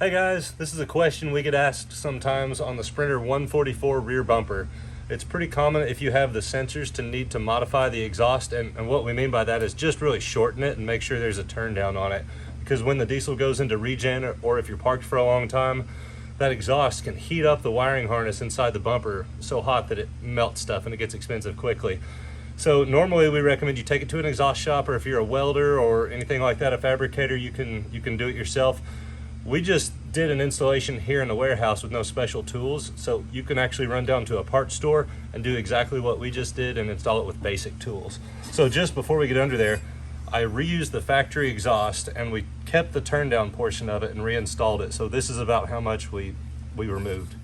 Hey guys, this is a question we get asked sometimes on the Sprinter 144 rear bumper. It's pretty common if you have the sensors to need to modify the exhaust, and what we mean by that is just really shorten it and make sure there's a turn down on it. Because when the diesel goes into regen, or if you're parked for a long time, that exhaust can heat up the wiring harness inside the bumper so hot that it melts stuff and it gets expensive quickly. So normally we recommend you take it to an exhaust shop, or if you're a welder or anything like that, a fabricator, you can do it yourself. We just did an installation here in the warehouse with no special tools, so you can actually run down to a parts store and do exactly what we just did and install it with basic tools. So just before we get under there, I reused the factory exhaust and we kept the turn down portion of it and reinstalled it. So this is about how much we removed.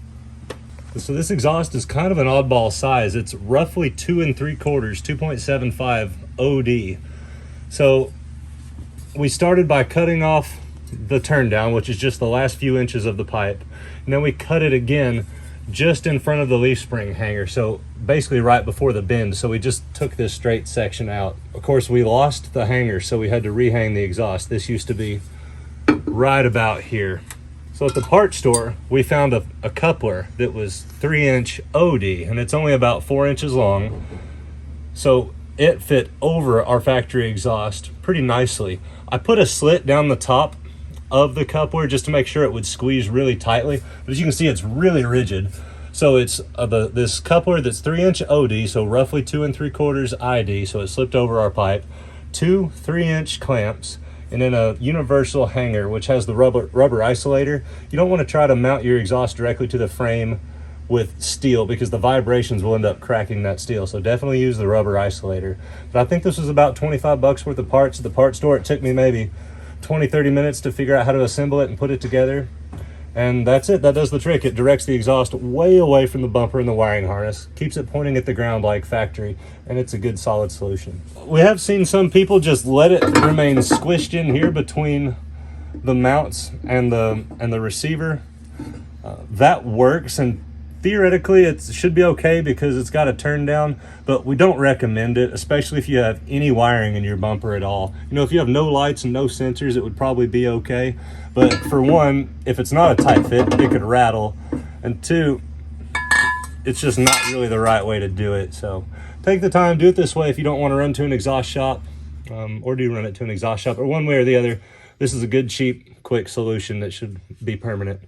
So this exhaust is kind of an oddball size. It's roughly 2 3/4, 2.75 OD. So we started by cutting off the turn down, which is just the last few inches of the pipe, and then we cut it again just in front of the leaf spring hanger, so basically right before the bend. So we just took this straight section out. Of course, we lost the hanger, so we had to rehang the exhaust. This used to be right about here. So at the parts store we found a coupler that was 3-inch OD, and it's only about 4 inches long, so it fit over our factory exhaust pretty nicely. I put a slit down the top of the coupler just to make sure it would squeeze really tightly, but as you can see, it's really rigid. So it's this coupler that's 3-inch OD, so roughly 2 3/4 ID, so it slipped over our pipe, 2 3-inch clamps, and then a universal hanger which has the rubber isolator. You don't want to try to mount your exhaust directly to the frame with steel because the vibrations will end up cracking that steel, so definitely use the rubber isolator. But I think this was about 25 bucks worth of parts at the parts store. It took me maybe 20-30 minutes to figure out how to assemble it and put it together, and that's it. That does the trick. It directs the exhaust way away from the bumper and the wiring harness, keeps it pointing at the ground like factory, and it's a good solid solution. We have seen some people just let it remain squished in here between the mounts and the receiver. That works, and theoretically it should be okay because it's got a turn down, but we don't recommend it, especially if you have any wiring in your bumper at all. You know, if you have no lights and no sensors, it would probably be okay, but for one, if it's not a tight fit, it could rattle, and two, it's just not really the right way to do it. So take the time, do it this way if you don't want to run to an exhaust shop, or do run it to an exhaust shop, or one way or the other. This is a good, cheap, quick solution that should be permanent.